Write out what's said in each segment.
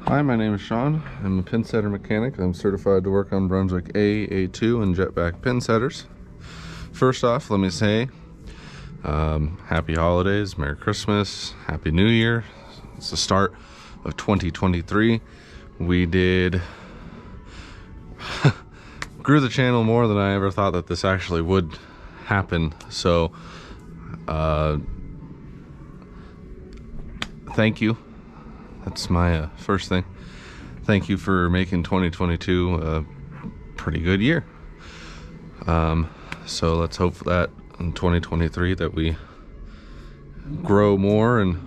Hi, my name is Sean. I'm a pinsetter mechanic. I'm certified to work on Brunswick A, A2, and jetback pinsetters. First off, let me say happy holidays, Merry Christmas, Happy New Year. It's the start of 2023. We did grew the channel more than I ever thought that this actually would happen. So thank you. That's my first thing. Thank you for making 2022 a pretty good year. So let's hope that in 2023 that we grow more and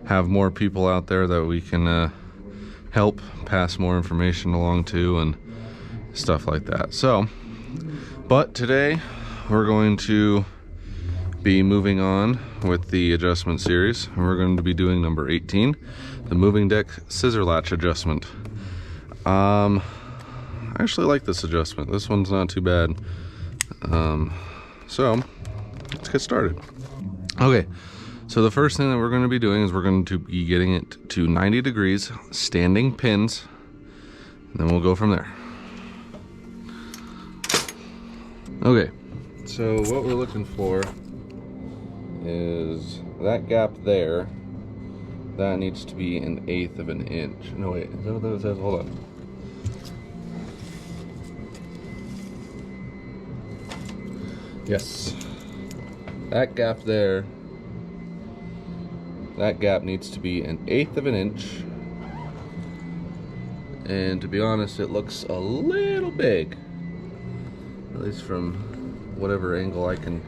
have more people out there that we can help pass more information along to and stuff like that. So, but today we're going to be moving on with the adjustment series, and we're going to be doing number 18, the moving deck scissor latch adjustment. I actually like this adjustment. This one's not too bad. So let's get started. Okay, so the first thing that we're going to be doing is we're going to be getting it to 90 degrees standing pins, and then we'll go from there. Okay, so what we're looking for is that gap there. That needs to be 1/8 of an inch. No, wait, is that what that says? Hold on. Yes, that gap there, that gap needs to be 1/8 of an inch. And to be honest, it looks a little big, at least from whatever angle I can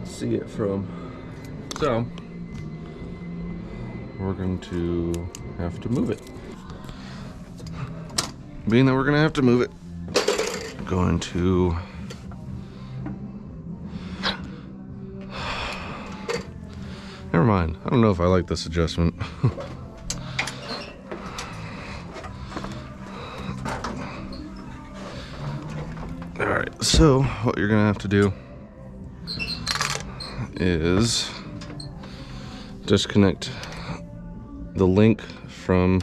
see it from. So we're going to have to move it. Being that we're going to have to move it, I'm going to never mind. I don't know if I like this adjustment. Alright, so what you're gonna have to do is disconnect the link from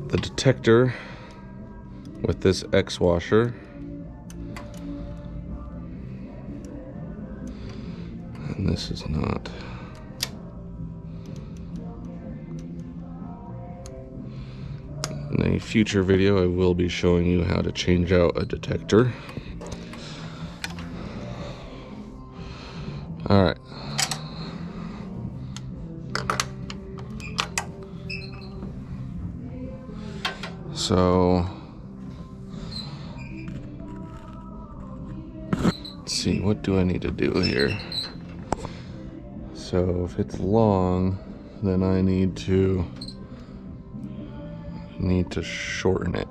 the detector with this X washer, and this is not. In a future video, I will be showing you how to change out a detector. All right. So let's see, what do I need to do here? So if it's long, then I need to shorten it.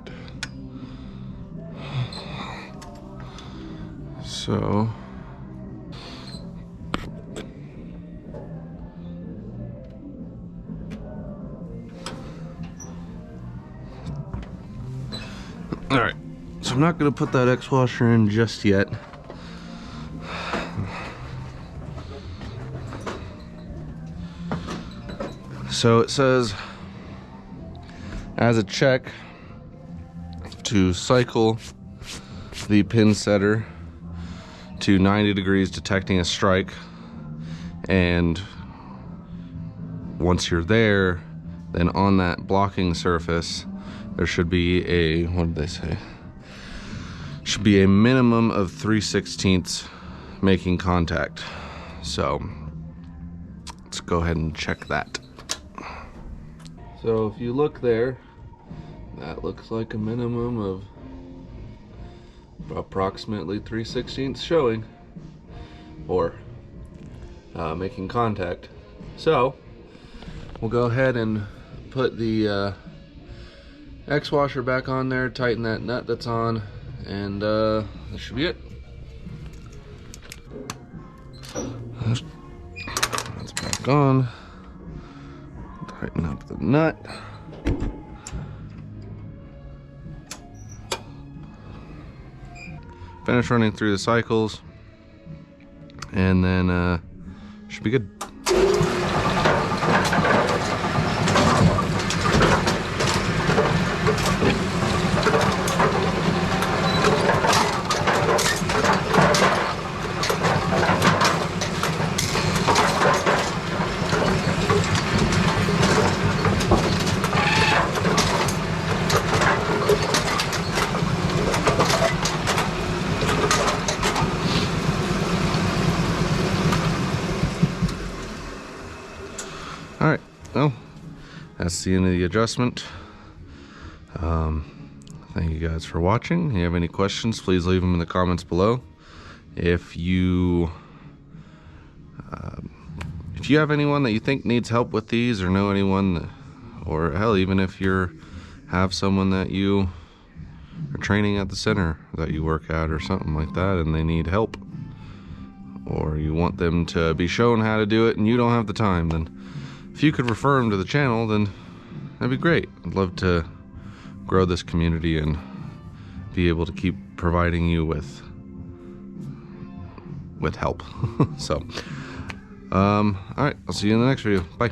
So all right, so I'm not going to put that X washer in just yet. So it says, as a check, to cycle the pin setter to 90 degrees, detecting a strike, and once you're there, then on that blocking surface there should be a, what did they say? Should be a minimum of 3/16 making contact. So let's go ahead and check that. So if you look there, that looks like a minimum of approximately 3/16 showing, or making contact. So we'll go ahead and put the X washer back on there, tighten that nut that's on, and that should be it. That's back on. Tighten up the nut. Finish running through the cycles, and then should be good. that's the end of the adjustment. Thank you guys for watching. If you have any questions, please leave them in the comments below. If you have anyone that you think needs help with these, or know anyone that, or hell, even if have someone that you are training at the center that you work at or something like that, and they need help, or you want them to be shown how to do it and you don't have the time, then if you could refer them to the channel, then that'd be great. I'd love to grow this community and be able to keep providing you with help. So all right, I'll see you in the next video. Bye.